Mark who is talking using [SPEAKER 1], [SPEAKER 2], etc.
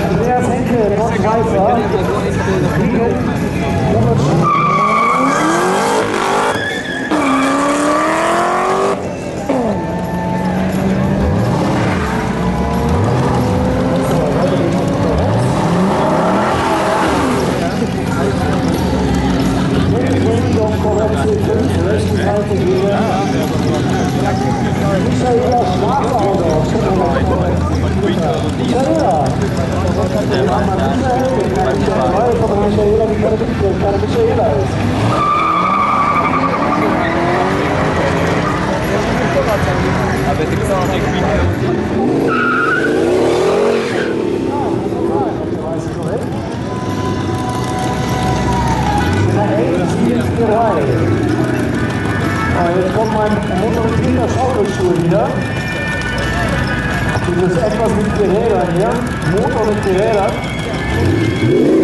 [SPEAKER 1] Andreas Henke, Nordschweizer. Jetzt kommt mein Motor- und Kinderschaukelstuhl wieder. Das ist etwas mit Gerädern hier. Motor mit Gerädern.